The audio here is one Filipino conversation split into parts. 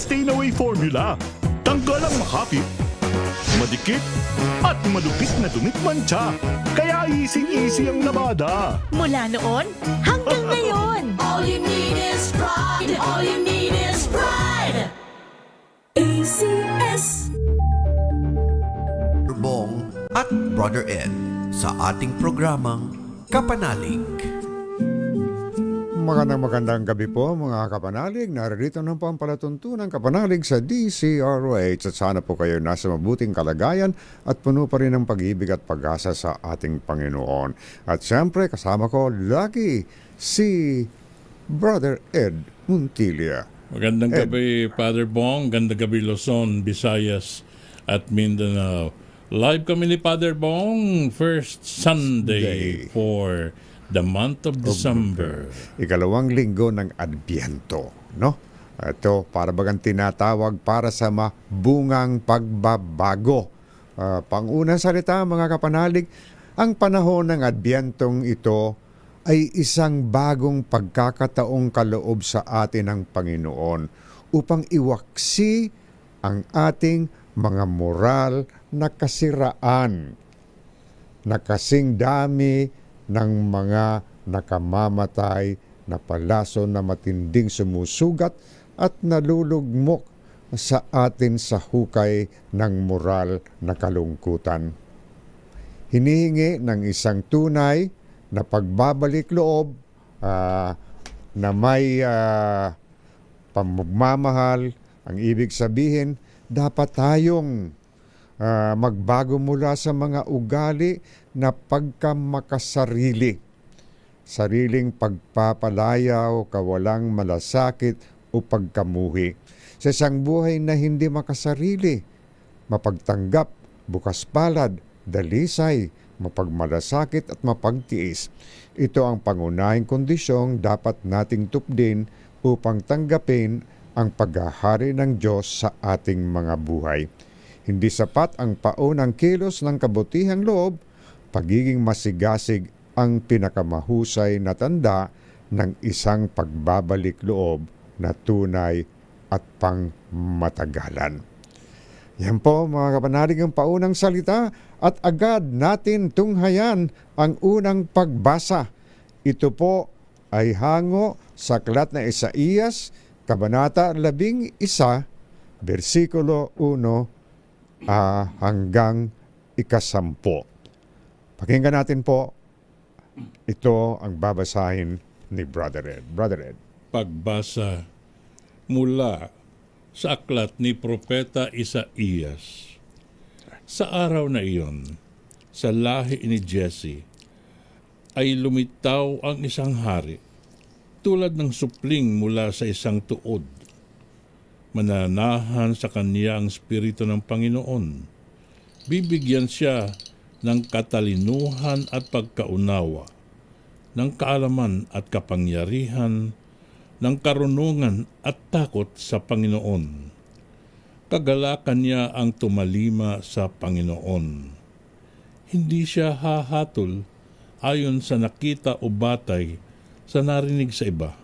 Stay Away formula. Tanggal ang makapit, madikit, at malupit na dumit mancha. Kaya easy-easy ang labada. Mula noon hanggang ngayon. All you need is pride. All you need is pride. ACS. Bong at Brother Ed sa ating programang Kapanalig. Magandang gabi po mga kapanalig. Narito ng pampalatuntunang kapanalig sa DCRH at sana po kayo nasa mabuting kalagayan at puno pa rin ng pag-ibig at pag-asa sa ating Panginoon. At siyempre kasama ko lagi si Brother Ed Montilla. Magandang Ed. gabi, Father Bong. Magandang gabi, Luzon, Visayas, at Mindanao. Live kami ni Father Bong, first Sunday for the month of December. Ikalawang linggo ng Adbyento, no? Ito, para bagang tinatawag para sa mabungang pagbabago. Pangunang salita, mga kapanalig, ang panahon ng Adbyentong ito ay isang bagong pagkakataong kaloob sa atin ng Panginoon upang iwaksi ang ating mga moral na kasiraan na kasing dami ng mga nakamamatay na palaso na matinding sumusugat at nalulugmok sa atin sa hukay ng moral na kalungkutan. Hinihingi ng isang tunay na pagbabalik loob na may pamagmamahal. Ang ibig sabihin, dapat tayong magbago mula sa mga ugali na pagkamakasarili, sariling pagpapalayaw, kawalang malasakit o pagkamuhi. Sa isang buhay na hindi makasarili, mapagtanggap, bukas palad, dalisay, mapagmalasakit at mapagtiis. Ito ang pangunahing kondisyong dapat nating tupdin upang tanggapin ang paghahari ng Diyos sa ating mga buhay. Hindi sapat ang paunang kilos ng kabutihang loob, pagiging masigasig ang pinakamahusay na tanda ng isang pagbabalik loob na tunay at pangmatagalan. Yan po mga kapanalig ang paunang salita at agad natin tunghayan ang unang pagbasa. Ito po ay hango sa aklat na Isaías, Kabanata 11, versikulo 1 hanggang 10. Pakinggan natin po. Ito ang babasahin ni Brother Ed. Brother Ed. Pagbasa mula sa aklat ni Propeta Isaías. Sa araw na iyon, sa lahi ni Jesse, ay lumitaw ang isang hari, tulad ng supling mula sa isang tuod. Mananahan sa kanya ang Espiritu ng Panginoon. Bibigyan siya ng katalinuhan at pagkaunawa, ng kaalaman at kapangyarihan, ng karunungan at takot sa Panginoon. Kagalakan niya ang tumalima sa Panginoon. Hindi siya hahatol ayon sa nakita o batay sa narinig sa iba.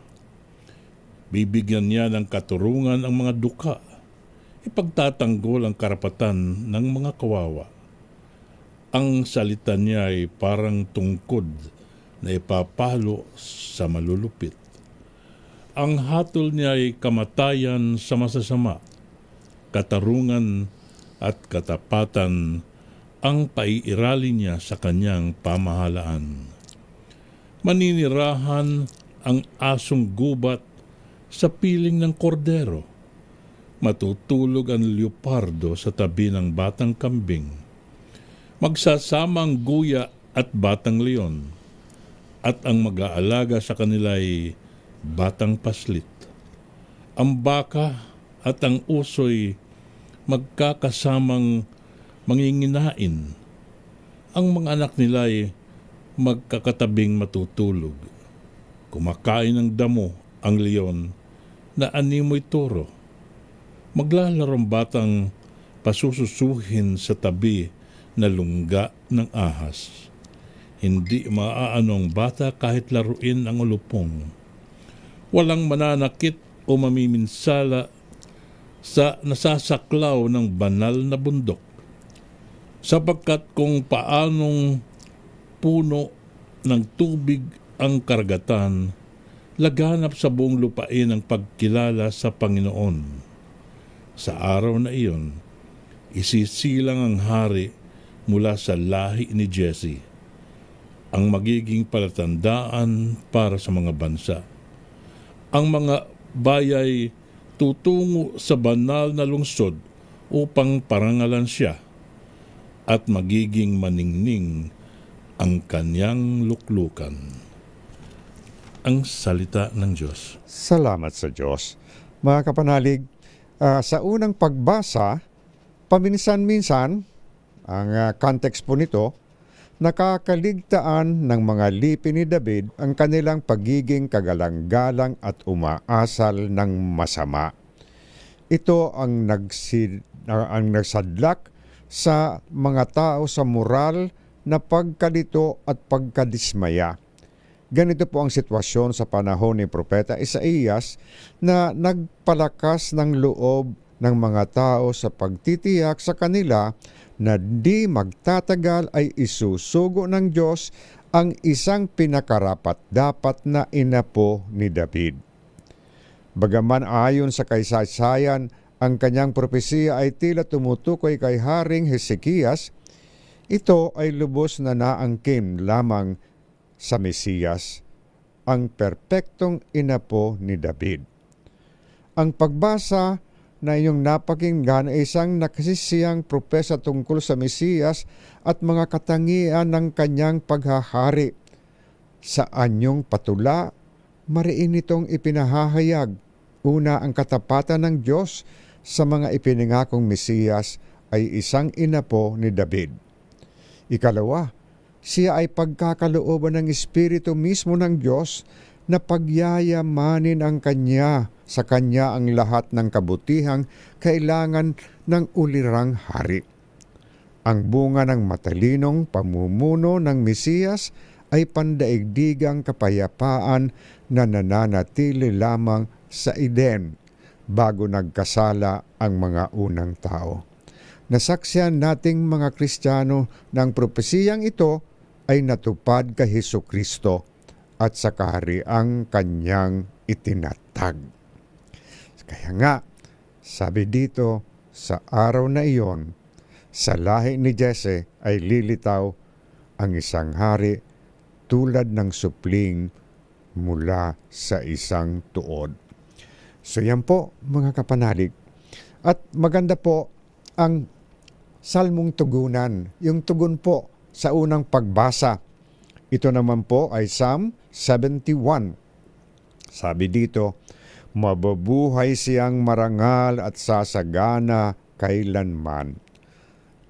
Bibigyan niya ng katurungan ang mga duka, ipagtatanggol ang karapatan ng mga kawawa. Ang salita niya ay parang tungkod na ipapalo sa malulupit. Ang hatol niya ay kamatayan sa masasama, katarungan at katapatan ang paiirali niya sa kanyang pamahalaan. Maninirahan ang asong gubat sa piling ng kordero. Matutulog ang leopardo sa tabi ng batang kambing. Magsasama ang guya at batang leon, at ang mag-aalaga sa kanila ay batang paslit. Ang baka at ang usoy magkakasamang manginginain. Ang mga anak nila ay magkakatabing matutulog. Kumakain ng damo ang leon na animoy toro. Maglalarong batang pasususuhin sa tabi na lungga ng ahas. Hindi maaano ang bata kahit laruin ang ulupong. Walang mananakit o mamiminsala sa nasasaklaw ng banal na bundok, sapagkat kung paanong puno ng tubig ang karagatan, laganap sa buong lupain ang pagkilala sa Panginoon. Sa araw na iyon, isisilang ang hari mula sa lahi ni Jesse, ang magiging palatandaan para sa mga bansa. Ang mga bayay tutungo sa banal na lungsod upang parangalan siya, at magiging maningning ang kanyang luklukan. Ang salita ng Diyos. Salamat sa Diyos. Mga kapanalig, sa unang pagbasa, paminsan-minsan, ang context po nito, nakakaligtaan ng mga lipi ni David ang kanilang pagiging kagalang-galang at umaasal ng masama. Ito ang nagsadlak sa mga tao sa moral na pagkalito at pagkadismaya. Ganito po ang sitwasyon sa panahon ni Propeta Isaías na nagpalakas ng loob ng mga tao sa pagtitiyak sa kanila na di magtatagal ay isusugo ng Diyos ang isang pinakarapat-dapat na inapo ni David. Bagaman ayon sa kasaysayan, ang kanyang propesiya ay tila tumutukoy kay Haring Hezekias, ito ay lubos na naangkin lamang sa Mesiyas, ang perpektong inapo ni David. Ang pagbasa na iyong napakinggan ay isang nakasisiyang propesa tungkol sa Mesiyas at mga katangian ng kanyang paghahari. Sa anyong patula, mariin itong ipinahahayag. Una, ang katapatan ng Diyos sa mga ipinangakong Mesiyas ay isang inapo ni David. Ikalawa, siya ay pagkakalooban ng Espiritu mismo ng Diyos na pagyayamanin ang Kanya, sa Kanya ang lahat ng kabutihang kailangan ng ulirang hari. Ang bunga ng matalinong pamumuno ng Mesiyas ay pandaigdigang kapayapaan na nananatili lamang sa Eden bago nagkasala ang mga unang tao. Nasaksihan nating mga Kristiyano ng propesiyang ito ay natupad kay Hesukristo at sa kahariang kanyang itinatag. Kaya nga, sabi dito, sa araw na iyon, sa lahi ni Jesse ay lilitaw ang isang hari tulad ng supling mula sa isang tuod. So yan po mga kapanalig. At maganda po ang salmong tugunan, yung tugon po sa unang pagbasa. Ito naman po ay Psalm 71. Sabi dito, mababuhay siyang marangal at sasagana kailanman.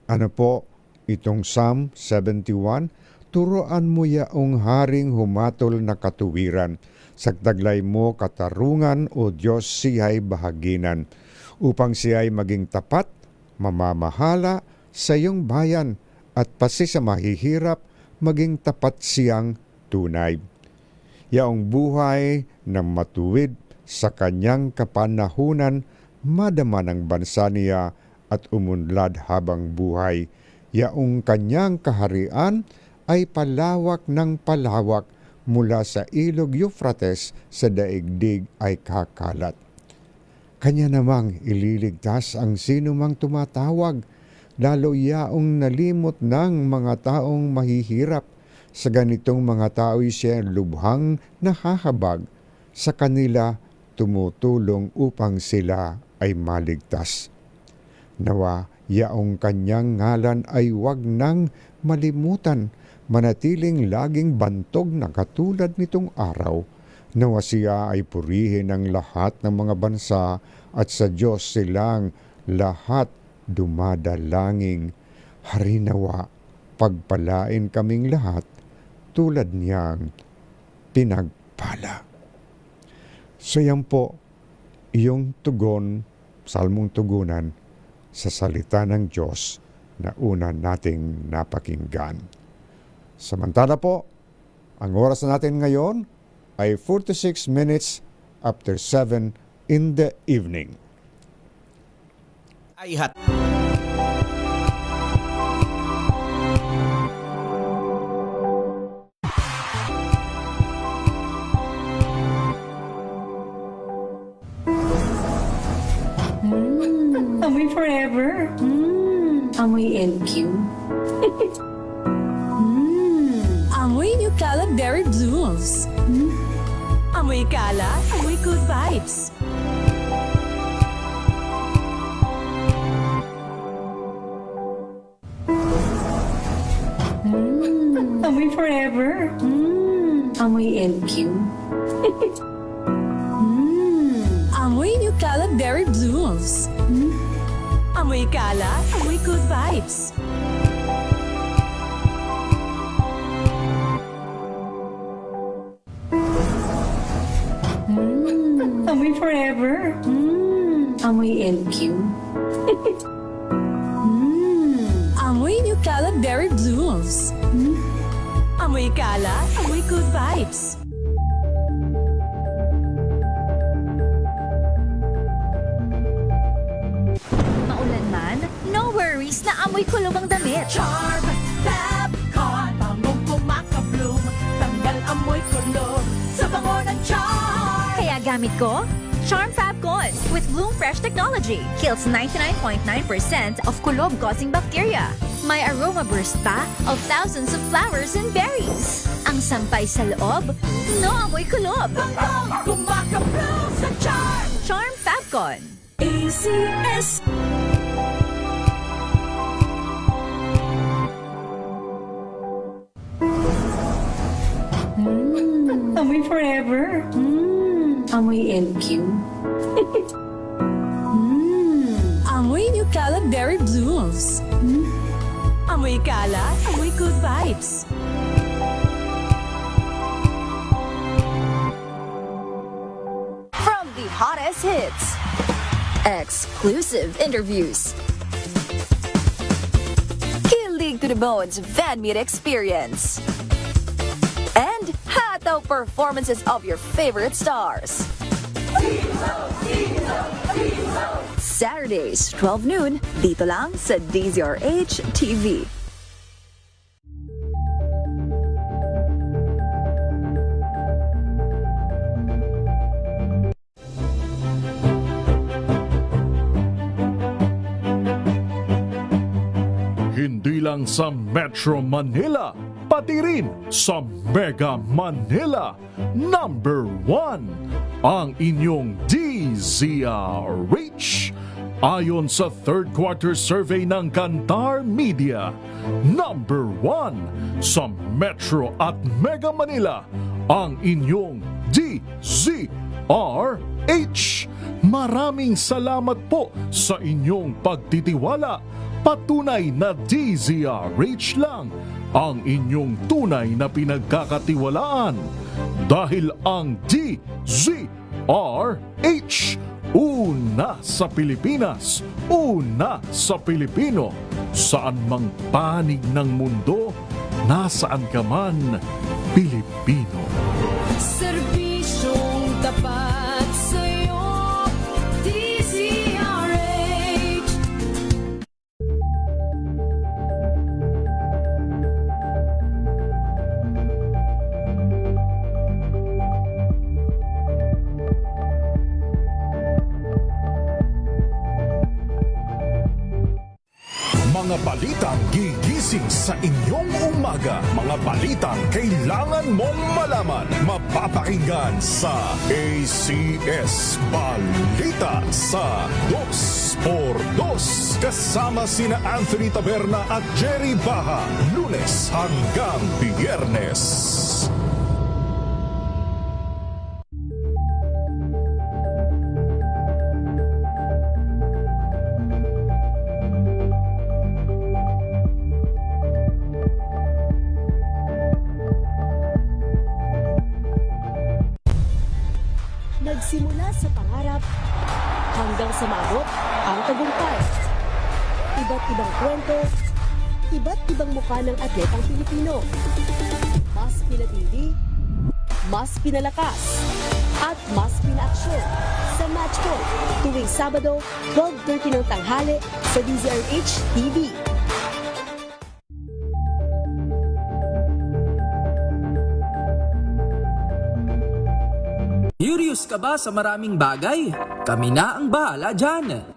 Ano po itong Psalm 71? Turuan mo yaong haring humatol na katuwiran. Sagtaglay mo katarungan, o Diyos, siya'y bahaginan, upang siya'y maging tapat, mamamahala sa iyong bayan, at pasi sa mahihirap, maging tapat siyang tunay. Yaong buhay na matuwid sa kanyang kapanahunan, madama ng bansa niya at umunlad habang buhay. Yaong kanyang kaharian ay palawak ng palawak, mula sa ilog Euphrates sa daigdig ay kakalat. Kanya namang ililigtas ang sinumang tumatawag, lalo yaong nalimot ng mga taong mahihirap. Sa ganitong mga tao'y siya lubhang nahahabag, sa kanila tumutulong upang sila ay maligtas. Nawa yaong kanyang ngalan ay wag nang malimutan, manatiling laging bantog na katulad nitong araw. Nawa siya ay purihin ng lahat ng mga bansa, at sa Diyos silang lahat dumadalangin. Harinawa, pagpalain kaming lahat tulad niyang pinagpala. So yan po, iyong tugon, salmong tugunan sa salita ng Diyos na una nating napakinggan. Samantala po, ang oras natin ngayon ay 46 minutes after 7 in the evening. ay hat. Amoy forever. Amoy LQ. Amoy New Cala Berry Blues. Amoy Cala, amoy good vibes. Amoy forever. Amoy LQ. Amoy New Cala Berry Blues. Amoy Cala, amoy good vibes. Amoy forever. Amoy LQ. Amoy New Cala Berry Blues. Amoy Cala, amoy good vibes. Maulan man, no worries na amoy kulog ang damit. Charm Fabcon, bangong kumakabloom, tanggal amoy kulog sa bango ng charm. Kaya gamit ko, Charm Fabcon with Bloom Fresh technology. Kills 99.9% of kulob-causing bacteria. May aroma burst pa of thousands of flowers and berries. Ang sampay sa loob, no amoy kulob. Bangong kumakabloom sa charm. Charm Fabcon. ACS. Amoy forever. Amoy LQ. Amoy New Cala Berry Blues. Amoy Cala, amoy good vibes. From the hottest hits, exclusive interviews, kilig to the bones fan meet experience, and hataw performances of your favorite stars. Saturdays, 12 noon, dito lang sa DZRH TV. Hindi lang sa Metro Manila, pati rin sa Mega Manila. Number 1, ang inyong DZRH. Ayon sa third quarter survey ng Kantar Media, number 1 sa Metro at Mega Manila, ang inyong DZRH. Maraming salamat po sa inyong pagtitiwala. Patunay na DZRH lang ang inyong tunay na pinagkakatiwalaan. Dahil ang DZRH, una sa Pilipinas, una sa Pilipino. Saan mang panig ng mundo, nasaan ka man, Pilipino. Serbisyong tapat sa'yo, DZRH. Mga balitang gigising sa inyong umaga. Mga balitang kailangan mong malaman. Mapapakinggan sa ACS Balita sa 2x2. Kasama sina Anthony Taberna at Jerry Baha. Lunes hanggang Biyernes. Nagsimula sa pangarap hanggang sa maabot ang tagumpay. Iba't ibang kwento, iba't ibang mukha ng atletang Pilipino. Mas pinatindi, mas pinalakas, at mas pinaaksyon sa Match Point tuwing Sabado, 12:30 ng tanghali sa DZRH TV. Curious ka ba sa maraming bagay? Kami na ang bahala dyan.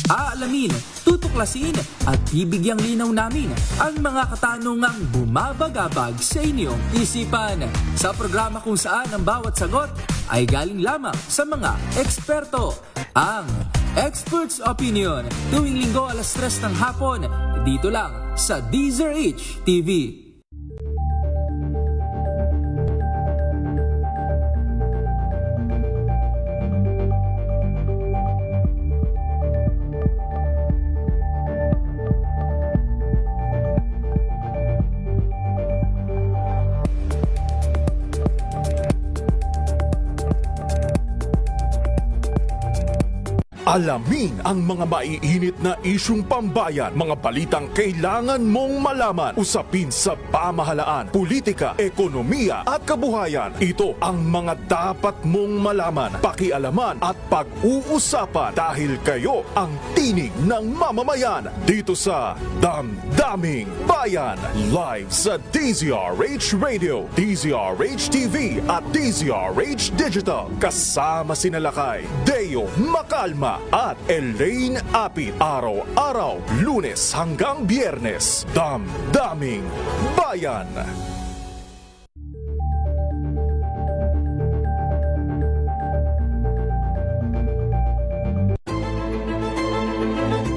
Aalamin, tutuklasin at ibigyang linaw namin ang mga katanungang bumabagabag sa inyong isipan. Sa programa kung saan ang bawat sagot ay galing lamang sa mga eksperto. Ang Expert's Opinion, tuwing linggo 3:00 ng hapon, dito lang sa DZRH TV. Alamin ang mga maiinit na isyung pambayan, mga balitang kailangan mong malaman, usapin sa pamahalaan, politika, ekonomiya at kabuhayan. Ito ang mga dapat mong malaman, pakialaman at pag-uusapan dahil kayo ang tinig ng mamamayan dito sa Damdaming Bayan. Live sa DZRH Radio, DZRH TV at DZRH Digital. Kasama sina Lakay, Deo Macalma at Elaine Apit. Araw-araw, Lunes hanggang Biyernes. Damdaming Bayan.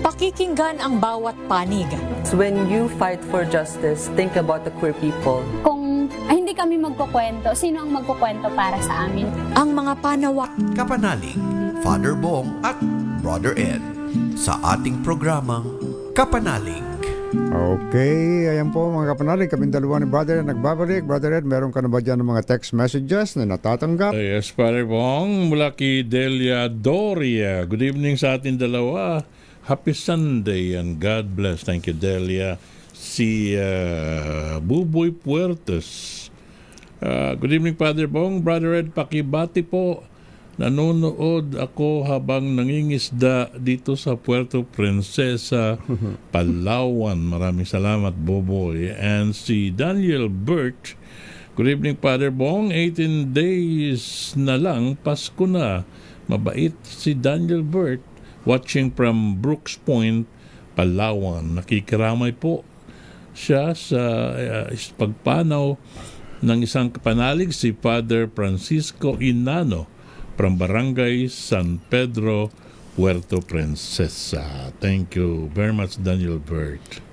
Pakikinggan ang bawat panig. When you fight for justice, think about the queer people. Kung hindi kami magkukwento, sino ang magkukwento para sa amin? Ang mga panawa. Kapanalig, Father Bong at Brother Ed sa ating programang Kapanalig. Okay, ayan po mga kapanalig, kaming dalawa ni Brother Ed nagbabalik. Brother Ed, meron ka na ba dyan ng mga text messages na natatanggap? Yes, Father Bong, mula kay Delia Doria. Good evening sa ating dalawa. Happy Sunday and God bless. Thank you, Delia. Si Buboy Puertos. Good evening, Father Bong. Brother Ed, pakibati po. Nanonood ako habang nangingisda dito sa Puerto Princesa, Palawan. Maraming salamat, Buboy. And si Daniel Burt. Good evening, Father Bong. 18 days na lang, Pasko na. Mabait si Daniel Burt. Watching from Brooks Point, Palawan. Nakikiramay po siya sa pagpanaw ng isang kapanalig, si Father Francisco Inano from Barangay San Pedro, Puerto Princesa. Thank you very much, Daniel Burt.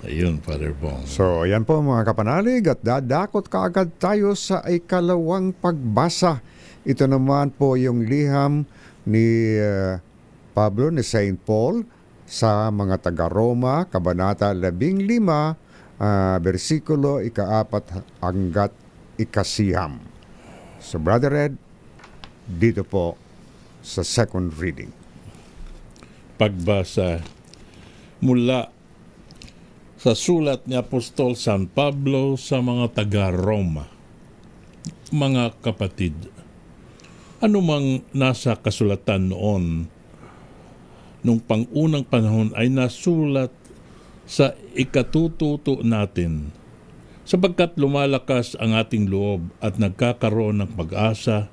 Ayun, Father Bong. So, ayan po mga kapanalig at dadakot kaagad tayo sa ikalawang pagbasa. Ito naman po yung liham ni Pablo ni St. Paul sa mga taga-Roma, Kabanata 15, versikulo 4 hanggat 6. So, Brother Ed, dito po sa second reading. Pagbasa mula sa sulat ni Apostol San Pablo sa mga taga-Roma. Mga kapatid, anumang nasa kasulatan noon, nung pangunang panahon ay nasulat sa ikatututo natin, sapagkat lumalakas ang ating loob at nagkakaroon ng pag-asa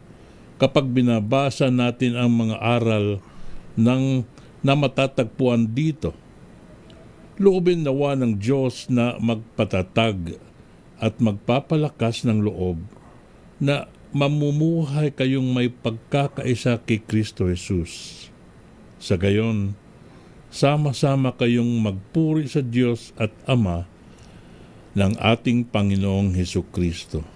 kapag binabasa natin ang mga aral na matatagpuan dito. Loobin nawa ng Diyos na magpatatag at magpapalakas ng loob na mamumuhay kayong may pagkakaisa kay Kristo Jesus. Sa gayon, sama-sama kayong magpuri sa Diyos at Ama ng ating Panginoong Hesukristo.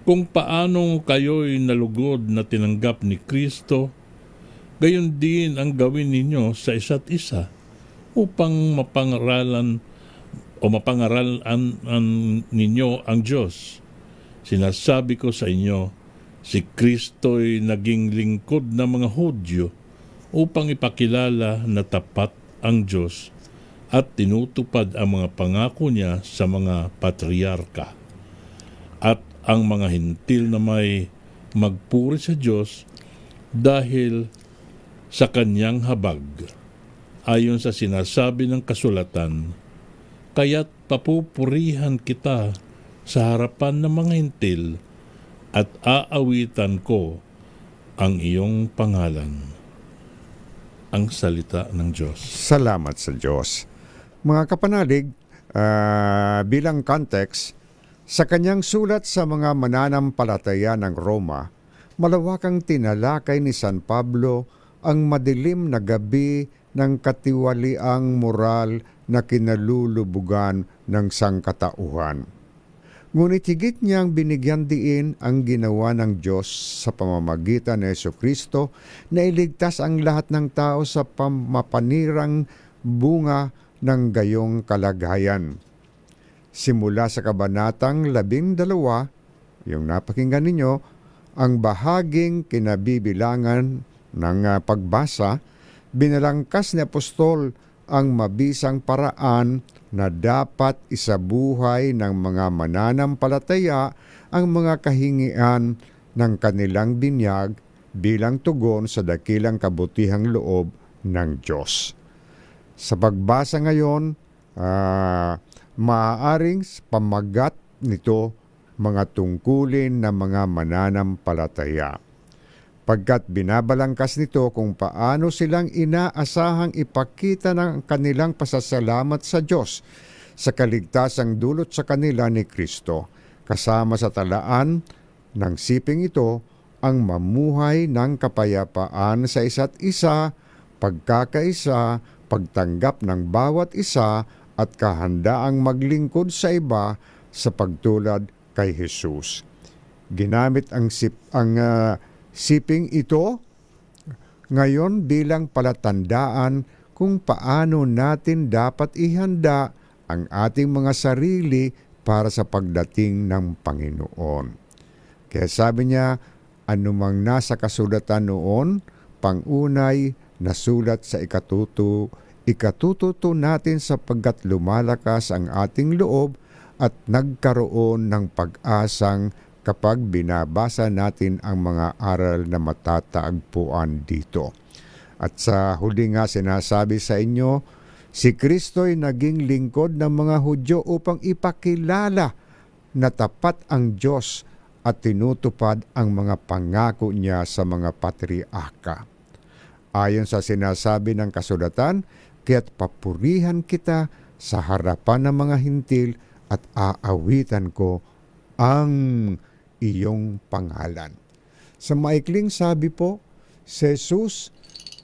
Kung paanong kayo'y nalugod na tinanggap ni Kristo, gayon din ang gawin ninyo sa isa't isa upang mapangaralan ninyo ang Diyos. Sinasabi ko sa inyo, si Kristo'y naging lingkod ng mga Hudyo upang ipakilala na tapat ang Diyos at tinutupad ang mga pangako niya sa mga patriarka. At ang mga hintil na may magpuri sa Diyos dahil sa kanyang habag. Ayon sa sinasabi ng kasulatan, kaya't papupurihan kita sa harapan ng mga hintil at aawitan ko ang iyong pangalan. Ang salita ng Diyos. Salamat sa Diyos. Mga kapanalig, bilang context, sa kanyang sulat sa mga mananampalataya ng Roma, malawakang tinalakay ni San Pablo ang madilim na gabi ng katiwaliang moral na kinalulubugan ng sangkatauhan. Ngunit higit niyang binigyan diin ang ginawa ng Diyos sa pamamagitan ni Jesucristo na iligtas ang lahat ng tao sa pamapanirang bunga ng gayong kalagayan. Simula sa kabanatang 12, yung napakinggan ninyo, ang bahaging kinabibilangan ng pagbasa, binalangkas ni Apostol ang mabisang paraan na dapat isabuhay ng mga mananampalataya ang mga kahingian ng kanilang binyag bilang tugon sa dakilang kabutihang loob ng Diyos. Sa pagbasa ngayon, maaaring pamagat nito mga tungkulin ng mga mananampalataya. Pagkat binabalangkas nito kung paano silang inaasahang ipakita ng kanilang pasasalamat sa Diyos sa kaligtasang dulot sa kanila ni Kristo, kasama sa talaan ng siping ito ang mamuhay ng kapayapaan sa isa't isa, pagkakaisa, pagtanggap ng bawat isa at kahandaang maglingkod sa iba sa pagtulad kay Jesus. Ginamit ang siping ito ngayon bilang palatandaan kung paano natin dapat ihanda ang ating mga sarili para sa pagdating ng Panginoon. Kaya sabi niya, anumang nasa kasulatan noon, pangunay nasulat sa ikatututo natin sapagkat lumalakas ang ating loob at nagkaroon ng pag-asang kapag binabasa natin ang mga aral na matatagpuan dito. At sa huli nga sinasabi sa inyo, si Kristo'y naging lingkod ng mga Hudyo upang ipakilala na tapat ang Diyos at tinutupad ang mga pangako niya sa mga patriarka. Ayon sa sinasabi ng kasulatan, kaya't papurihan kita sa harapan ng mga hintil at aawitan ko ang iyong pangalan. Sa maikling sabi po, si Jesus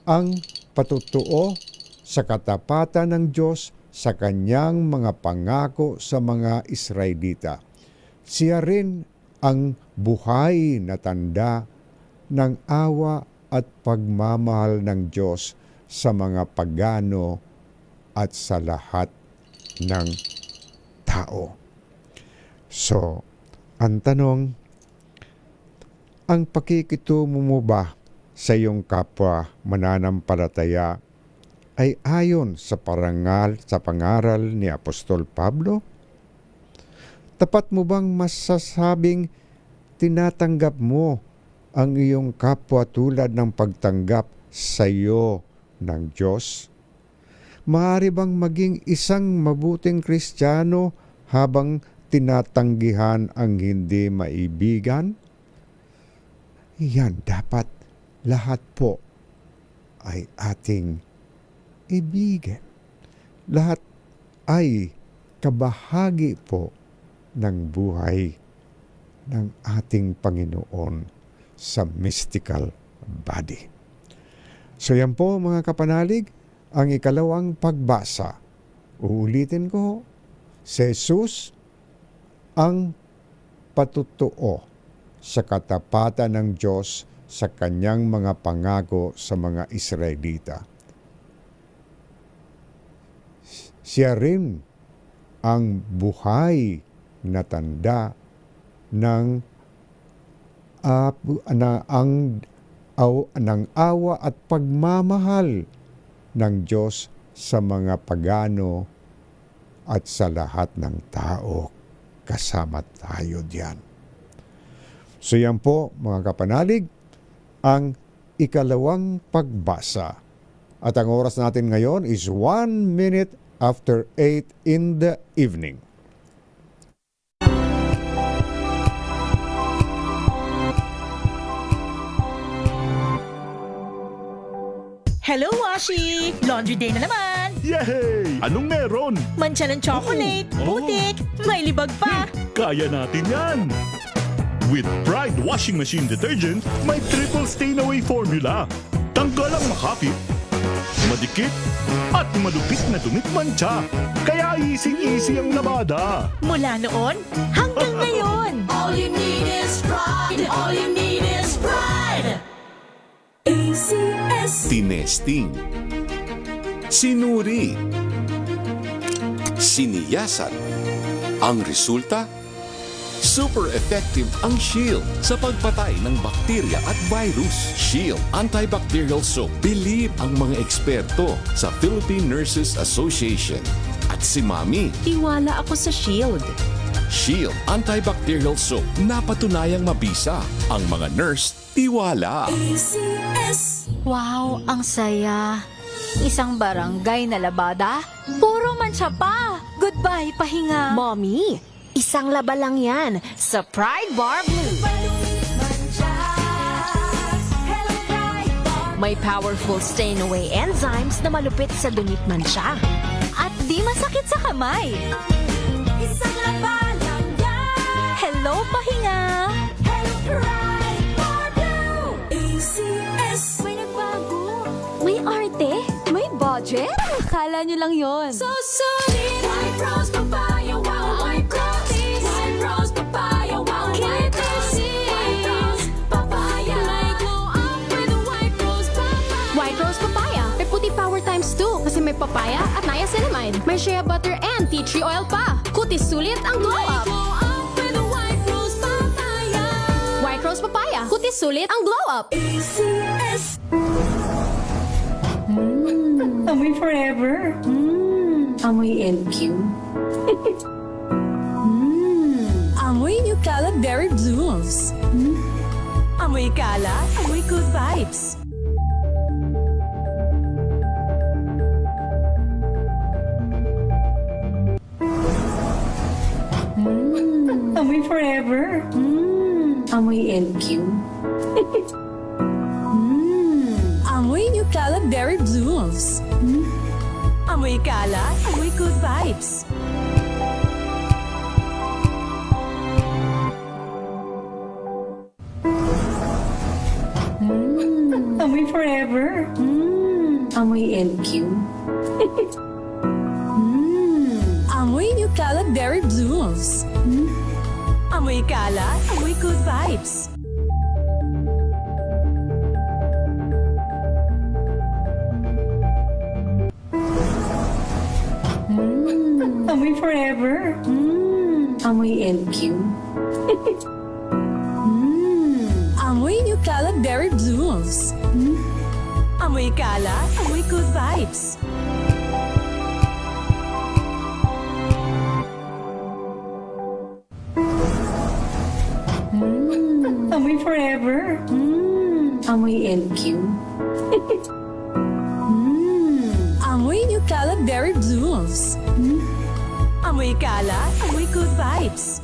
ang patutuo sa katapatan ng Diyos sa kanyang mga pangako sa mga Israelita. Siya rin ang buhay na tanda ng awa at pagmamahal ng Diyos sa mga pagano at sa lahat ng tao. So, ang tanong, ang pakikitungo mo ba sa iyong kapwa mananampalataya ay ayon sa pangaral ni Apostol Pablo? Tapat mo bang masasabing tinatanggap mo ang iyong kapwa tulad ng pagtanggap sa iyo ng Diyos? Maaari bang maging isang mabuting Kristiyano habang tinatanggihan ang hindi maibigan? Yan, dapat lahat po ay ating ibigin. Lahat ay kabahagi po ng buhay ng ating Panginoon sa mystical body. So yan po mga kapanalig, ang ikalawang pagbasa. Uulitin ko, si Jesus ang patutuo sa katapatan ng Diyos sa kanyang mga pangako sa mga Israelita. Siya rin ang buhay na tanda ng awa at pagmamahal ng Diyos sa mga pagano at sa lahat ng tao. Kasama tayo diyan. So yan po mga kapanalig, ang ikalawang pagbasa. At ang oras natin ngayon is 1 minute after 8 in the evening. Hello, Washi! Laundry day na naman! Yay! Anong meron? Mancha ng chocolate, putik, may libag pa. Kaya natin yan! With Pride Washing Machine Detergent, may triple stain-away formula. Tanggal ang makapit, madikit, at malupit na dumit mancha. Kaya easy-easy ang labada. Mula noon hanggang ngayon. All you need is pride. All you need is pride. ACS. Tinesting, sinuri, siniyasan. Ang resulta? Super effective ang Shield sa pagpatay ng bakterya at virus. Shield Antibacterial Soap. Believe ang mga eksperto sa Philippine Nurses Association. At si Mami. Tiwala ako sa Shield. Shield Antibacterial Soap. Napatunayang mabisa. Ang mga nurse, tiwala. ACS. Wow, ang saya. Isang barangay na labada, puro mancha pa. Goodbye, pahinga. Mommy, isang laba lang yan sa Pride Bar Blue. May powerful stain-away enzymes na malupit sa dumit mancha. At di masakit sa kamay. Isang laba lang yan. Hello, pahinga. Hello, Pride Bar Blue. ACS. May nagbago. May arte. May budget. Akala nyo lang yon. So solid. White rose papaya, wow, white rose. White rose papaya, wow, white rose. White rose papaya. May glow up with a white rose papaya. White Rose Papaya. May puti power times 2 kasi may papaya at niacinamide. May shea butter and tea tree oil pa. Kutis sulit ang glow May up. glow up with a white rose papaya. White Rose Papaya. Kutis sulit ang glow up. ACS. Amoy forever. Amoy LQ. Amoy New Caleb Berry Blooms. Amoy kala, amoy good vibes. Amoy forever. Amoy LQ. Amoy New Caleb Berry Blooms. Amoy kala, amoy good vibes. Amoy forever. Amoy LQ. Amoy New Caleb Berry Blooms. Amoy kala, amoy good vibes. Amoy forever. Amoy LQ. Amoy New Caleb Berry Blooms. Amoy kala, amoy good vibes. Amoy forever. Amoy LQ. Amoy New Caleb Berry Blooms. Amoy kala, amoy good vibes.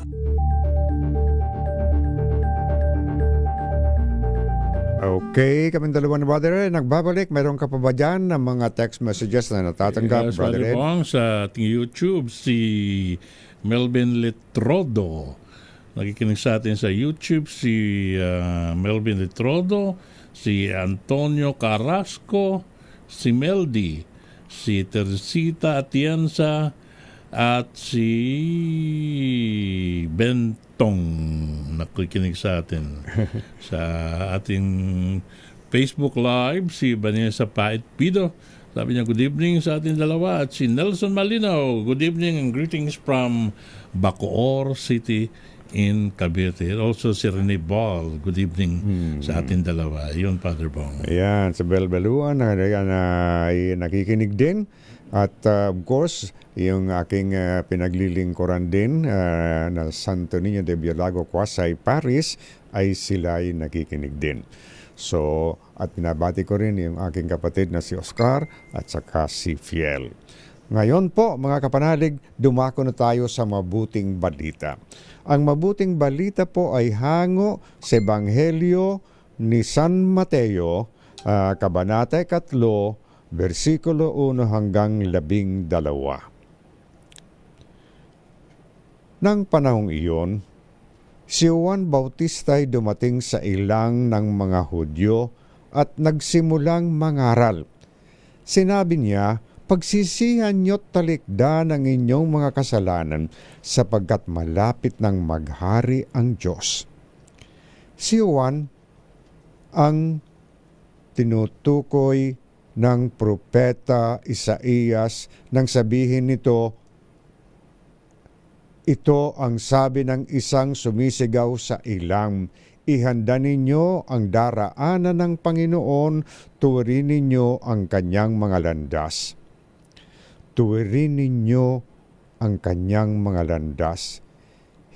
Okay, kaming dalawa ni Brother Ed, nagbabalik. Meron ka pa ba dyan ng mga text messages na natatanggap, Yes, Brother Ed? Bong, sa ating YouTube, si Melvin Letrodo. Nakikinig sa atin sa YouTube si Melvin Letrodo, si Antonio Carrasco, si Meldy, si Teresita Atienza, at si Bentong nakikinig sa atin. Sa ating Facebook Live, si Vanessa Pait Pido. Sabi niya, good evening sa ating dalawa. At si Nelson Malinaw, good evening and greetings from Bacoor City in Cavite. Also si Rene Ball, good evening sa ating dalawa. Yun, Father Bong. Ayan, sa Belbeluan, ay nakikinig din. At of course, yung aking pinaglilingkuran din na Santo Niño de Biolago, Quasay, Paris, ay sila ay nakikinig din. So, at pinabati ko rin yung aking kapatid na si Oscar at saka si Fiel. Ngayon po, mga kapanalig, dumako na tayo sa mabuting balita. Ang mabuting balita po ay hango sa Ebanghelyo ni San Mateo, Kabanata 3, versikulo 1 hanggang 12. Nang panahong iyon, si Juan Bautista ay dumating sa ilang ng mga Hudyo at nagsimulang mangaral. Sinabi niya, pagsisihan niyo't talikdan ang inyong mga kasalanan sapagkat malapit nang maghari ang Diyos. Si Juan ang tinutukoy ng propeta Isaías nang sabihin nito, ito ang sabi ng isang sumisigaw sa ilang, ihanda ninyo ang daraanan ng Panginoon, tuwirin ninyo ang kanyang mga landas. Tuwirin ninyo ang kanyang mga landas.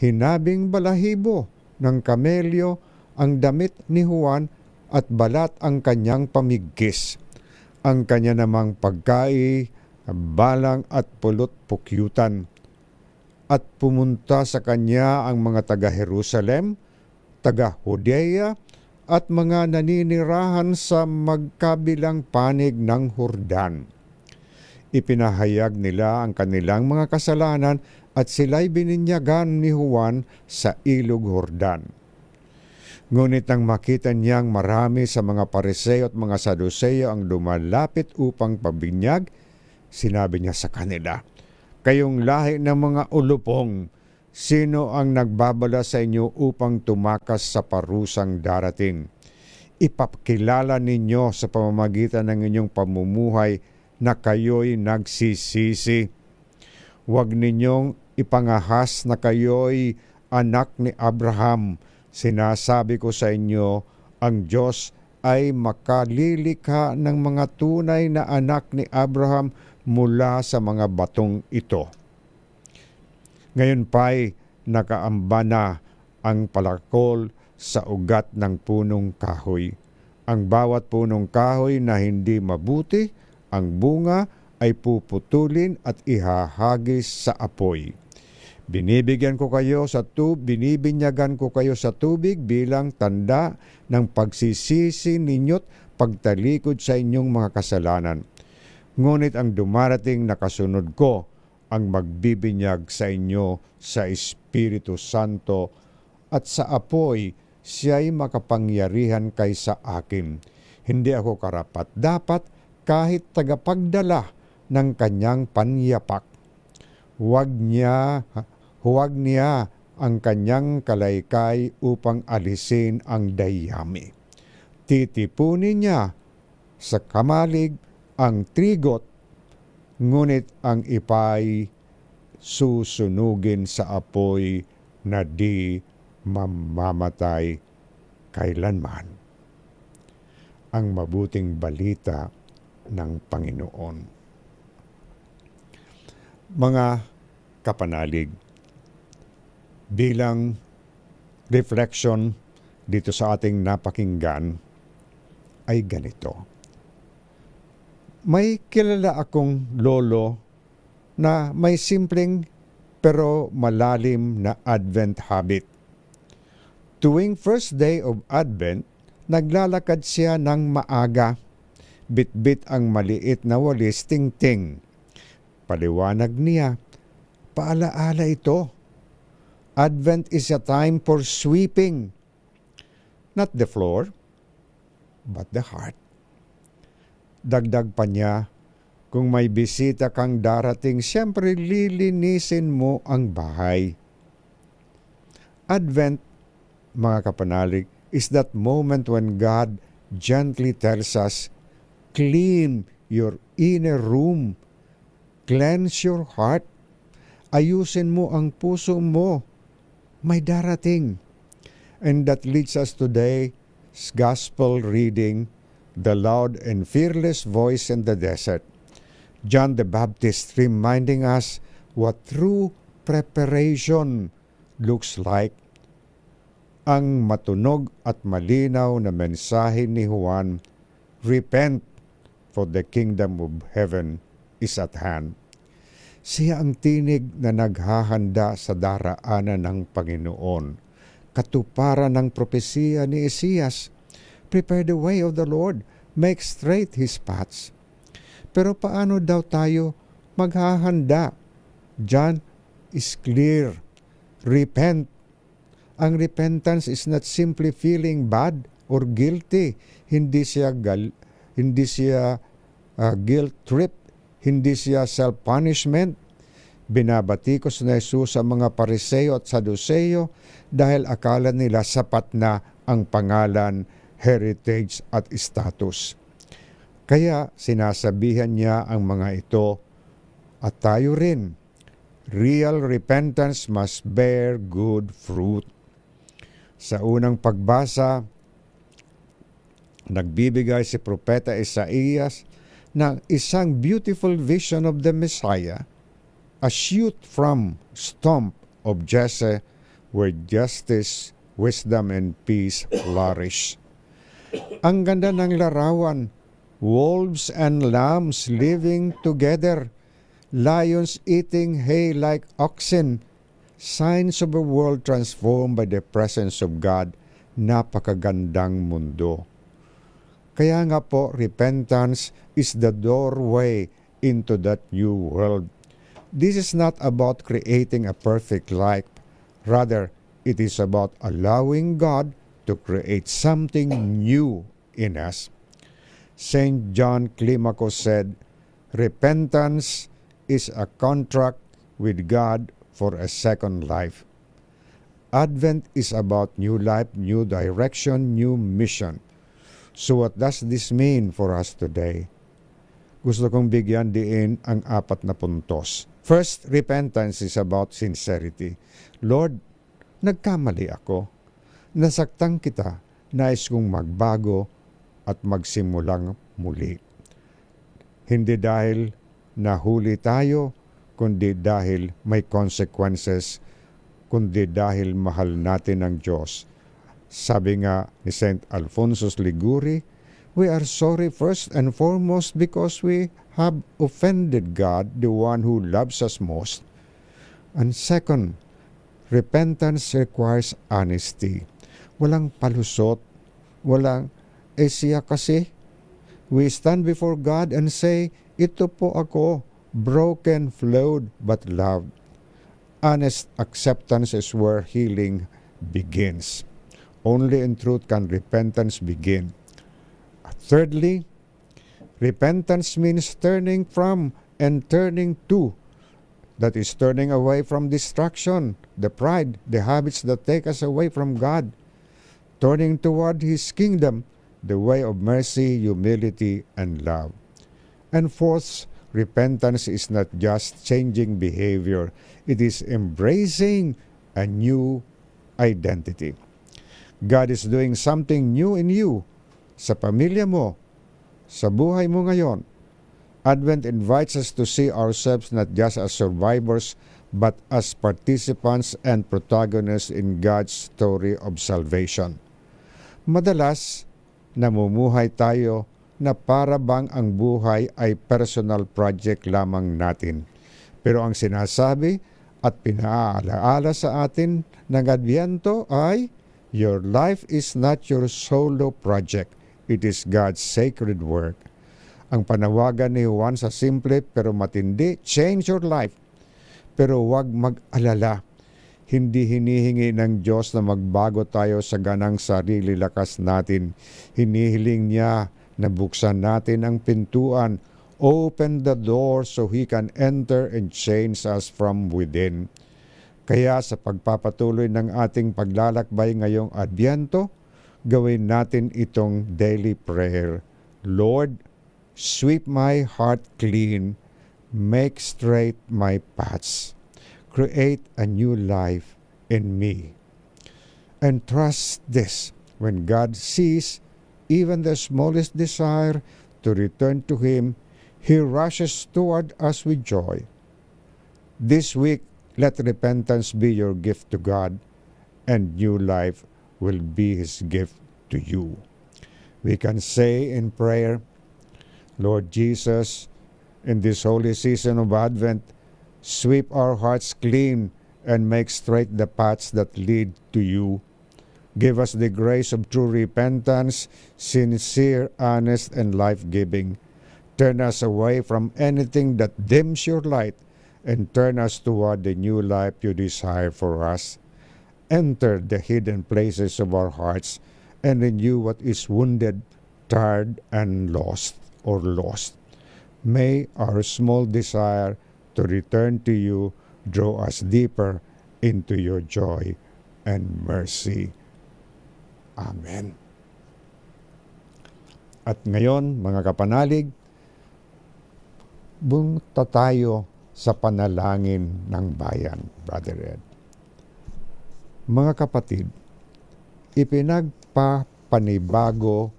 Hinabing balahibo ng kamelyo ang damit ni Juan at balat ang kanyang pamigkis. Ang kanya namang pagkai, balang at pulot pukyutan. At pumunta sa kanya ang mga taga-Jerusalem, taga-Judea at mga naninirahan sa magkabilang panig ng Jordan. Ipinahayag nila ang kanilang mga kasalanan at sila'y bininyagan ni Juan sa ilog Jordan. Ngunit nang makita niyang marami sa mga Pariseo at mga Saduceo ang lumalapit upang pabinyag, sinabi niya sa kanila, kayong lahi ng mga ulupong, sino ang nagbabala sa inyo upang tumakas sa parusang darating? Ipakilala ninyo sa pamamagitan ng inyong pamumuhay na kayo'y nagsisisi. Huwag ninyong ipangahas na kayo'y anak ni Abraham. Sinasabi ko sa inyo, ang Diyos ay makalilikha ng mga tunay na anak ni Abraham mula sa mga batong ito. Ngayon pa'y nakaamba na ang palakol sa ugat ng punong kahoy. Ang bawat punong kahoy na hindi mabuti, ang bunga ay puputulin at ihahagis sa apoy. Binibinyagan ko kayo sa tubig bilang tanda ng pagsisisi ninyo't pagtalikod sa inyong mga kasalanan. Ngunit ang dumarating na kasunod ko ang magbibinyag sa inyo sa Espiritu Santo at sa apoy siya'y makapangyarihan kaysa akin. Hindi ako karapat-dapat kahit tagapagdala ng kanyang panyapak. Huwag niya ang kanyang kalaykay upang alisin ang dayami. Titipunin niya sa kamalig ang trigot, ngunit ang ipay susunugin sa apoy na di mamamatay kailanman. Ang mabuting balita ng Panginoon. Mga kapanalig, bilang reflection dito sa ating napakinggan ay ganito. May kilala akong lolo na may simpleng pero malalim na Advent habit. Tuwing first day of Advent, naglalakad siya ng maaga. Bit-bit ang maliit na walis ting-ting. Paliwanag niya, paalaala ito. Advent is a time for sweeping. Not the floor, but the heart. Dagdag pa niya, kung may bisita kang darating, siyempre lilinisin mo ang bahay. Advent, mga kapanalig, is that moment when God gently tells us, clean your inner room. Cleanse your heart. Ayusin mo ang puso mo. May darating. And that leads us today's gospel reading, the loud and fearless voice in the desert. John the Baptist reminding us what true preparation looks like. ang matunog at malinaw na mensahe ni Juan, "Repent, for the kingdom of heaven is at hand." Siya ang tinig na naghahanda sa daraanan ng Panginoon. Katuparan ng propesiya ni Isaias, "Prepare the way of the Lord, make straight His paths." Pero paano daw tayo maghahanda? John is clear. Repent. Ang repentance is not simply feeling bad or guilty. Hindi siya guilt trip. Hindi siya self-punishment. Binabatikos na Jesus sa mga Pariseo at Saduceo dahil akala nila sapat na ang pangalan, heritage at status. Kaya sinasabihan niya ang mga ito at tayo rin. Real repentance must bear good fruit. Sa unang pagbasa, nagbibigay si Propeta Isaias ng isang beautiful vision of the Messiah, a shoot from stump of Jesse where justice, wisdom, and peace flourish. Ang ganda ng larawan, wolves and lambs living together, lions eating hay like oxen, signs of a world transformed by the presence of God. Napakagandang mundo. Kaya nga po, repentance is the doorway into that new world. This is not about creating a perfect life. Rather, it is about allowing God to create something new in us. St. John Climaco said, "Repentance is a contract with God for a second life." Advent is about new life, new direction, new mission. So what does this mean for us today? Gusto kong bigyan diin ang 4 na puntos. First, repentance is about sincerity. Lord, nagkamali ako. Nasaktan kita. Nais kong magbago at magsimulang muli. Hindi dahil nahuli tayo, kundi dahil may consequences, kundi dahil mahal natin ang Diyos. Sabi nga ni St. Alfonso Liguri, we are sorry first and foremost because we have offended God, the one who loves us most. And second, repentance requires honesty. Walang palusot, walang, siya kasi. We stand before God and say, ito po ako, broken, flawed, but loved. Honest acceptance is where healing begins. Only in truth can repentance begin. Thirdly, repentance means turning from and turning to. That is turning away from distraction, the pride, the habits that take us away from God. Turning toward His kingdom, the way of mercy, humility, and love. And fourth, repentance is not just changing behavior. It is embracing a new identity. God is doing something new in you, sa pamilya mo, sa buhay mo ngayon. Advent invites us to see ourselves not just as survivors, but as participants and protagonists in God's story of salvation. Madalas, namumuhay tayo na para bang ang buhay ay personal project lamang natin. Pero ang sinasabi at pinaalaala sa atin ng Adbyento ay, your life is not your solo project. It is God's sacred work. Ang panawagan ni Juan sa simple pero matindi, change your life. Pero huwag mag-alala. Hindi hinihingi ng Diyos na magbago tayo sa ganang sarili lakas natin. Hinihiling niya na buksan natin ang pintuan. Open the door so He can enter and change us from within. Kaya sa pagpapatuloy ng ating paglalakbay ngayong Adbyento, gawin natin itong daily prayer. Lord, sweep my heart clean, make straight my paths, create a new life in me. And trust this, when God sees even the smallest desire to return to Him, He rushes toward us with joy. This week, let repentance be your gift to God and new life will be His gift to you. We can say in prayer, Lord Jesus, in this holy season of Advent, sweep our hearts clean and make straight the paths that lead to you. Give us the grace of true repentance, sincere, honest, and life-giving. Turn us away from anything that dims your light and turn us toward the new life you desire for us. Enter the hidden places of our hearts and renew what is wounded, tired, and lost. May our small desire to return to you draw us deeper into your joy and mercy. Amen. At ngayon, mga kapanalig, bunta tayo sa panalangin ng bayan, Brother Ed. Mga kapatid, ipinagpapanibago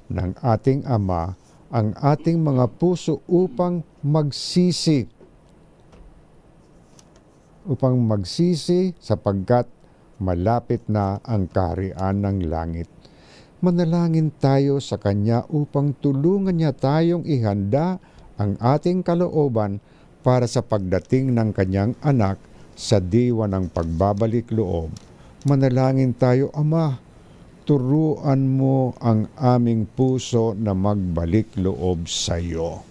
ng ating Ama ang ating mga puso upang magsisi sapagkat malapit na ang kaharian ng langit. Manalangin tayo sa Kanya upang tulungan niya tayong ihanda ang ating kalooban para sa pagdating ng Kanyang anak sa diwa ng pagbabalik loob. Manalangin tayo, Ama, turuan mo ang aming puso na magbalik loob sa iyo.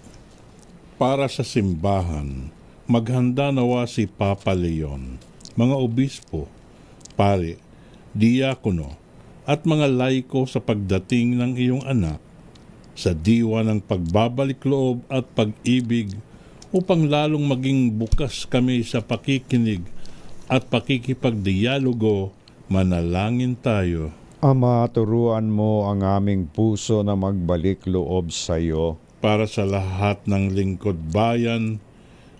Para sa simbahan, maghanda nawa si Papa Leon, mga obispo, pare, diakono, at mga laiko sa pagdating ng iyong anak sa diwa ng pagbabalik loob at pag-ibig upang lalong maging bukas kami sa pakikinig at pakikipagdialogo. Manalangin tayo. Ama, turuan mo ang aming puso na magbalik loob sa iyo. Para sa lahat ng lingkod bayan,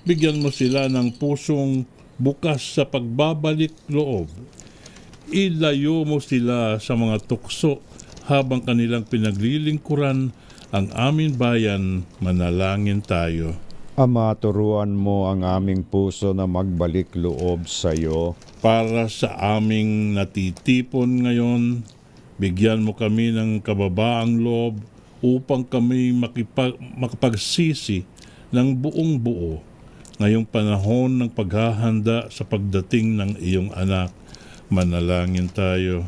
bigyan mo sila ng pusong bukas sa pagbabalik loob. Ilayo mo sila sa mga tukso habang kanilang pinaglilingkuran ang aming bayan. Manalangin tayo. Ama, turuan mo ang aming puso na magbalik loob sa iyo. Para sa aming natitipon ngayon, bigyan mo kami ng kababaang loob upang kami makapagsisi ng buong buo ngayong panahon ng paghahanda sa pagdating ng iyong anak. Manalangin tayo.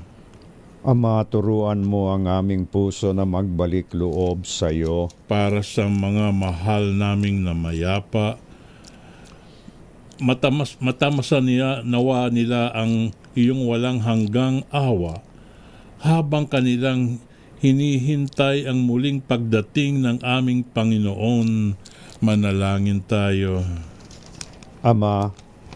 Ama, turuan mo ang aming puso na magbalik loob sa iyo. Para sa mga mahal naming namayapa, matamasan nawa nila ang iyong walang hanggang awa habang kanilang hinihintay ang muling pagdating ng aming Panginoon. Manalangin tayo. Ama,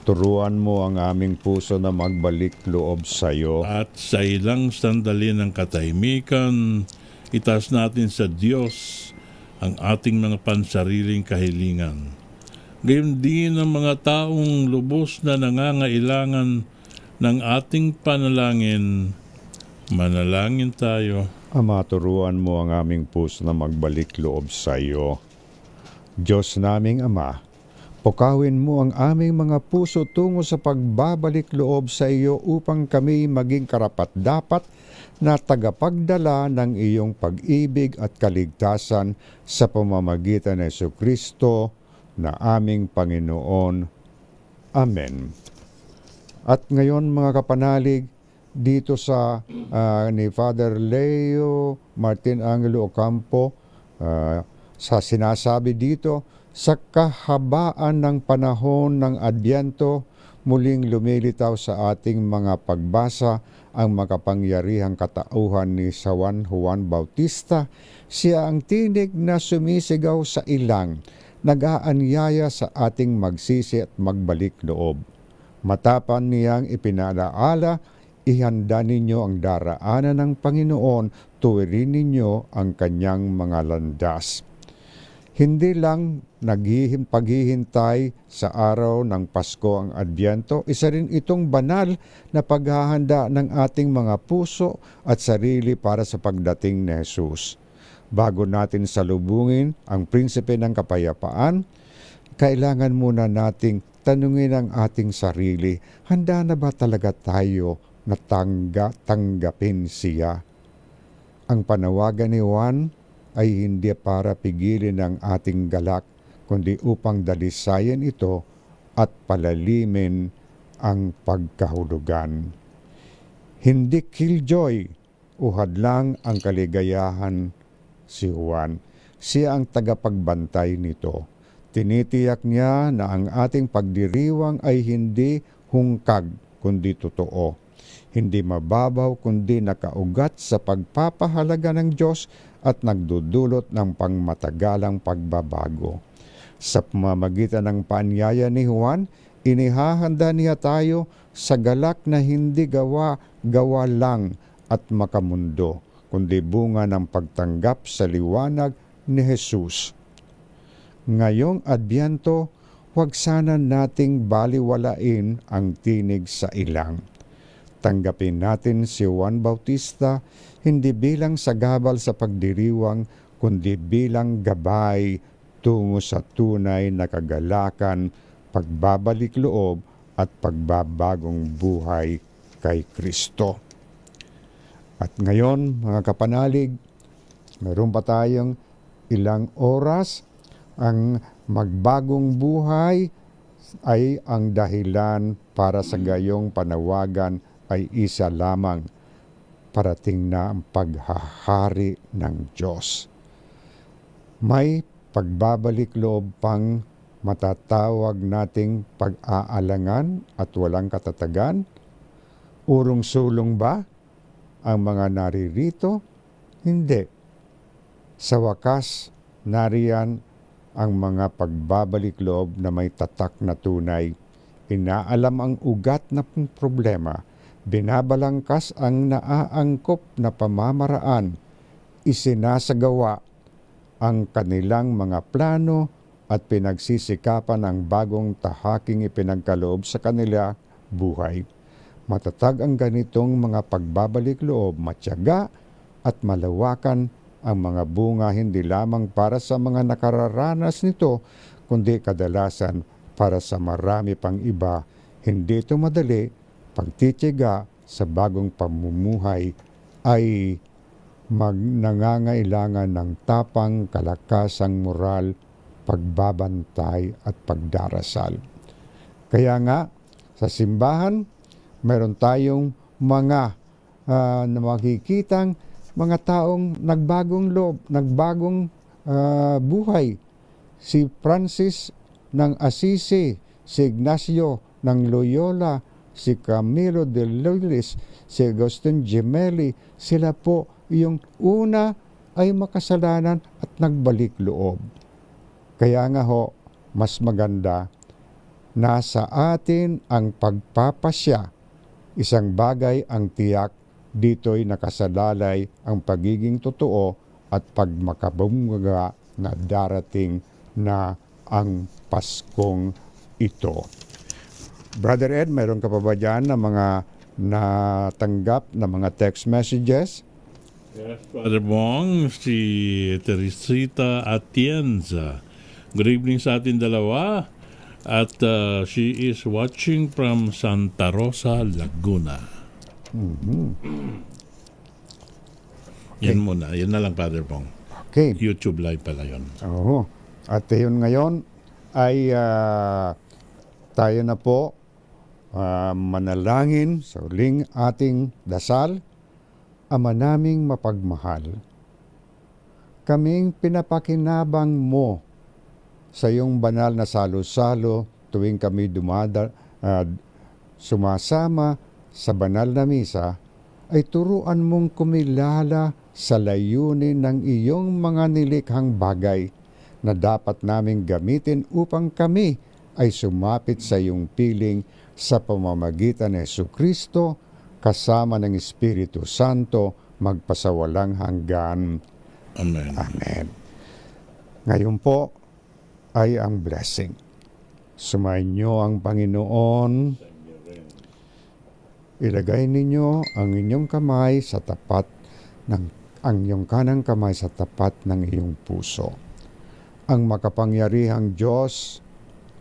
turuan mo ang aming puso na magbalik loob sa iyo. At sa ilang sandali ng katahimikan, itaas natin sa Diyos ang ating mga pansariling kahilingan. Gayon din ang mga taong lubos na nangangailangan ng ating panalangin. Manalangin tayo. Ama, turuan mo ang aming puso na magbalik loob sa iyo. Diyos naming Ama, pukawin mo ang aming mga puso tungo sa pagbabalik loob sa iyo upang kami maging karapat-dapat na tagapagdala ng iyong pag-ibig at kaligtasan sa pamamagitan ng Jesucristo na aming Panginoon. Amen. At ngayon mga kapanalig, dito sa ni Father Leo Martin Angelo Ocampo, sa sinasabi dito, sa kahabaan ng panahon ng Adbyento, muling lumilitaw sa ating mga pagbasa ang makapangyarihang katauhan ni San Juan Bautista. Siya ang tinig na sumisigaw sa ilang, nag-aanyaya sa ating magsisi at magbalik loob. Matapan niyang ipinalaala, ihanda ninyo ang daraanan ng Panginoon, tuwirin ninyo ang kanyang mga landas. Hindi lang paghihintay sa araw ng Pasko ang Adbyento, isa rin itong banal na paghahanda ng ating mga puso at sarili para sa pagdating ni Jesus. Bago natin salubungin ang prinsipe ng kapayapaan, kailangan muna nating tanungin ang ating sarili, handa na ba talaga tayo na tanggapin siya. Ang panawagan ni Juan ay hindi para pigilin ang ating galak, kundi upang dalisayan ito at palalimin ang pagkahulugan. Hindi killjoy o hadlang ang kaligayahan si Juan. Siya ang tagapagbantay nito. Tinitiyak niya na ang ating pagdiriwang ay hindi hungkag kundi totoo. Hindi mababaw kundi nakaugat sa pagpapahalaga ng Diyos at nagdudulot ng pangmatagalang pagbabago. Sa pamamagitan ng paanyaya ni Juan, inihahanda niya tayo sa galak na hindi gawa lang at makamundo, kundi bunga ng pagtanggap sa liwanag ni Jesus. Ngayong Adbyento, huwag sana nating baliwalain ang tinig sa ilang. Tanggapin natin si Juan Bautista hindi bilang sagabal sa pagdiriwang, kundi bilang gabay tungo sa tunay na kagalakan, pagbabalik loob at pagbabagong buhay kay Kristo. At ngayon, mga kapanalig, mayroon pa tayong ilang oras. Ang magbagong buhay ay ang dahilan para sa gayong panawagan ay isa lamang, parating na ang paghahari ng Diyos. May pagbabalik loob pang matatawag nating pag-aalangan at walang katatagan? Urong-sulong ba ang mga naririto? Hindi. Sa wakas, nariyan ang mga pagbabalik loob na may tatak na tunay. Inaalam ang ugat na problema. Binabalangkas ang naaangkop na pamamaraan. Isinasagawa ang kanilang mga plano at pinagsisikapan ang bagong tahaking ipinagkaloob sa kanila buhay. Matatag ang ganitong mga pagbabalik loob, matyaga at malawakan ang mga bunga hindi lamang para sa mga nakararanas nito, kundi kadalasan para sa marami pang iba. Hindi ito madali, pagtitiyaga sa bagong pamumuhay ay nangangailangan ng tapang, kalakasang moral, pagbabantay at pagdarasal. Kaya nga, sa simbahan, meron tayong mga makikitang mga taong nagbagong loob, nagbagong buhay. Si Francis ng Assisi, si Ignacio ng Loyola, si Camilo de Lourdes, si Agustin Gemelli, sila po yung una ay makasalanan at nagbalik loob. Kaya nga ho, mas maganda, nasa atin ang pagpapasya. Isang bagay ang tiyak, dito'y nakasalalay ang pagiging totoo at pagmakabunga na darating na ang Paskong ito. Brother Ed, mayroon ka pa ba dyan na mga natanggap na mga text messages? Yes, Father Bong, si Teresita Atienza. Good evening sa atin dalawa. At she is watching from Santa Rosa, Laguna. Yan muna. Yan na lang, Father Bong. Okay. YouTube live pala yun. Oo. At yun ngayon ay tayo na po manalangin sa uling ating dasal. Ama naming mapagmahal, kaming pinapakinabang mo sa iyong banal na salo-salo tuwing kami sumasama sa banal na misa, ay turuan mong kumilala sa layunin ng iyong mga nilikhang bagay na dapat naming gamitin upang kami ay sumapit sa iyong piling sa pamamagitan ni Jesucristo kasama ng Espiritu Santo magpasawalang hanggan. Amen. Amen. Ngayon po ay ang blessing. Sumainyo ang Panginoon. Ilagay ninyo ang inyong kamay sa tapat ang iyong kanang kamay sa tapat ng iyong puso. Ang makapangyarihang Diyos,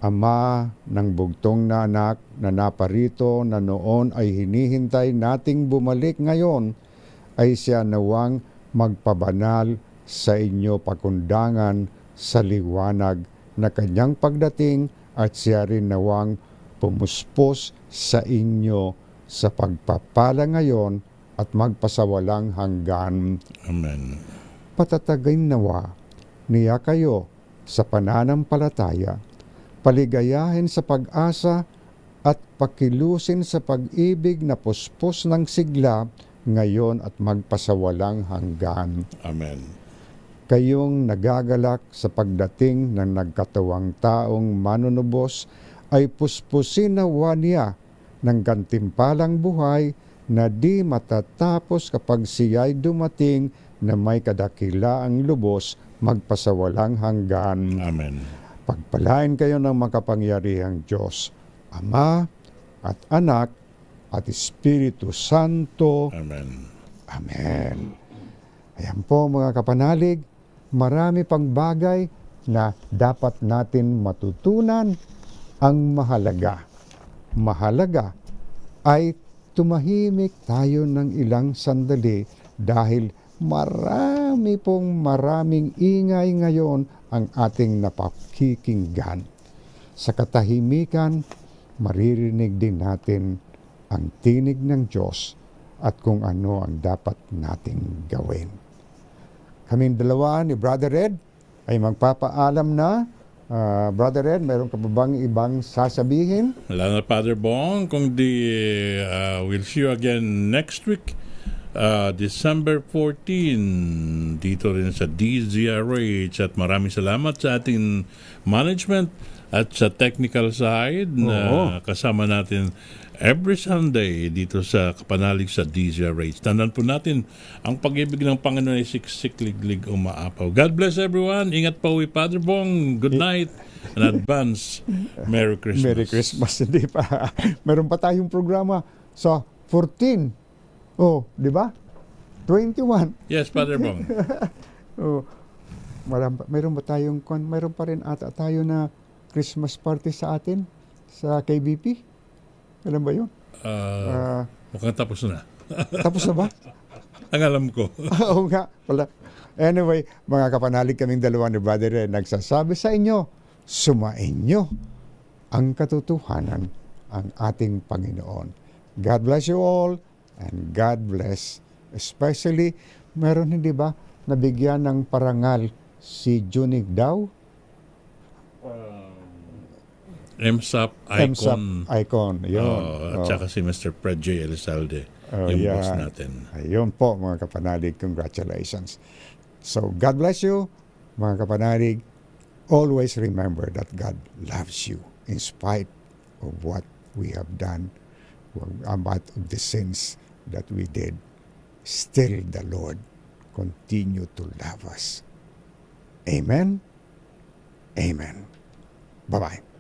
Ama ng bugtong na anak na naparito na noon ay hinihintay nating bumalik ngayon, ay siya nawang magpabanal sa inyo pakundangan sa liwanag na kanyang pagdating, at siya rin nawang pumuspos sa inyo sa pagpapala ngayon at magpasawalang hanggan. Amen. Patatagin nawa niya kayo sa pananampalataya, paligayahin sa pag-asa at pakilusin sa pag-ibig na puspos ng sigla ngayon at magpasawalang hanggan. Amen. Kayong nagagalak sa pagdating ng nagkatawang taong manunubos ay puspusin nawa niya ng gantimpalang buhay na di matatapos kapag siya'y dumating na may kadakilaang lubos magpasawalang hanggan. Amen. Pagpalain kayo ng makapangyarihang Diyos, Ama at Anak at Espiritu Santo. Amen. Amen. Ayan po mga kapanalig, marami pang bagay na dapat natin matutunan. Ang mahalaga ay tumahimik tayo ng ilang sandali dahil maraming ingay ngayon ang ating napakikinggan. Sa katahimikan, maririnig din natin ang tinig ng Diyos at kung ano ang dapat nating gawin. Kaming dalawa ni Brother Ed ay magpapaalam na. Brother Ed, mayroon ka pa bang ibang sasabihin? Wala na, Father Bong, kung we'll see you again next week, December 14, dito rin sa DZRH, at maraming salamat sa ating management at sa technical side na kasama natin every Sunday dito sa Kapanalig sa DZRH. Tandaan po natin, ang pag-ibig ng Panginoon ay siksik-liglig umaapaw. God bless everyone. Ingat pa uwi, Father Bong. Good night. In advance, Merry Christmas. Merry Christmas. Hindi pa. Meron pa tayong programa sa 14. Oh, di ba? 21. Yes, Father Bong. Meron pa rin ata tayo na Christmas party sa atin sa KBP. Alam ba yun? Mukhang tapos na. Tapos na ba? Ang alam ko. Oo nga. Pala. Anyway, mga kapanalig, kaming dalawa ni Brother Red, nagsasabi sa inyo, sumainyo ang katotohanan ang ating Panginoon. God bless you all and God bless. Especially, meron hindi ba nabigyan ng parangal si Junig daw? MSAP Icon. Yun. At saka si Mr. Fred J. Elizalde, yung boss natin. Ayun po, mga kapanalig. Congratulations. So, God bless you, mga kapanalig. Always remember that God loves you in spite of what we have done, about the sins that we did. Still, the Lord continue to love us. Amen. Amen. Bye-bye.